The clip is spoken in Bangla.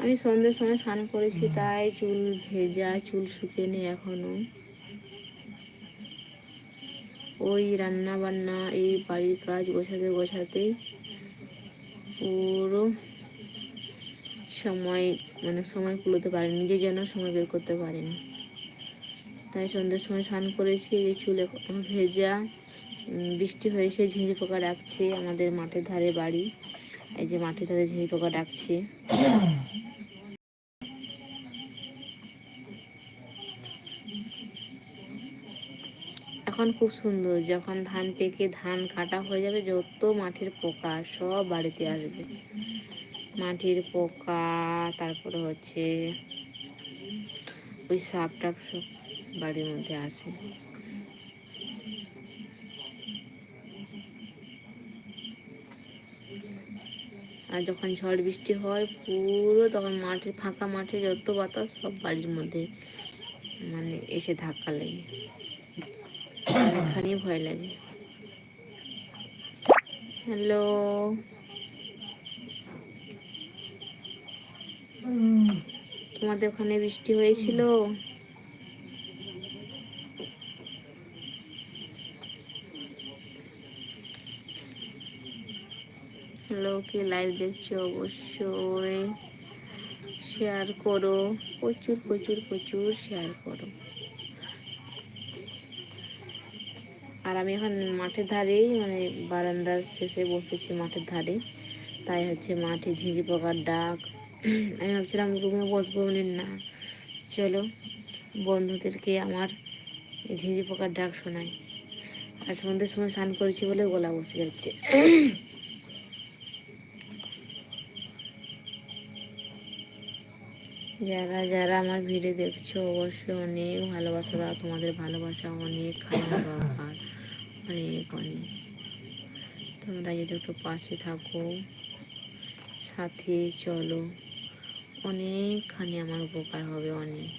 আমি সন্ধ্যের সময় স্নান করেছি, তাই চুল ভেজা, চুল শুকিয়ে এখনো। ওই রান্না বান্না, এই বাড়ির কাজ গোছাতে গোছাতেই পুরো সময় সময় কুলোতে পারিনি, নিজের জন্য সময় বের করতে পারিনি। তাই সন্ধ্যের সময় স্নান করেছি, এই চুল এখন ভেজা। বৃষ্টি হয়েছে, ঝিঁঝি পোকা ডাকছে। আমাদের মাঠের ধারে বাড়ি, এই যে মাঠের ধারে ঝিঁঝি পোকা ডাকছে। এখন খুব সুন্দর, যখন ধান পেকে ধান কাটা হয়ে যাবে, যত মাঠের পোকা সব বাড়িতে আসবে। মাটির পোকা, তারপরে হচ্ছে ওই সাপ টাপ সব বাড়ির মধ্যে আসে। আর যখন ঝড় বৃষ্টি হয় পুরো, তখন মাঠে, ফাঁকা মাঠে যত বাতাস সব বাড়ির মধ্যে এসে ধাক্কা লাগে, অনেকখানি ভয় লাগে। হ্যালো, তোমাদের ওখানে বৃষ্টি হয়েছিল? হ্যালো, কে লাইভ দেখছো অবশ্যই শেয়ার করো, প্রচুর প্রচুর প্রচুর শেয়ার করো। আর আমি এখন মাঠের ধারেই, বারান্দার শেষে বসেছি মাঠের ধারে। তাই হচ্ছে মাঠে ঝিঁঝি পোকার ডাক। আমি ভাবছিলাম রুমে বসবো, না, চলো বন্ধুদেরকে আমার ঝিঁঝি পোকার ডাক শোনাই। আর সন্ধ্যের সময় স্নান করেছি বলে গলা বসে যাচ্ছে। যারা যারা আমার ভিডিও দেখছো অবশ্যই অনেক ভালোবাসা দাও, তোমাদের ভালোবাসা অনেক খারাপ দরকার, অনেক অনেক। তোমরা যদি একটু পাশে থাকো, সাথে চলো, অনেকখানি আমার উপকার হবে, অনেক।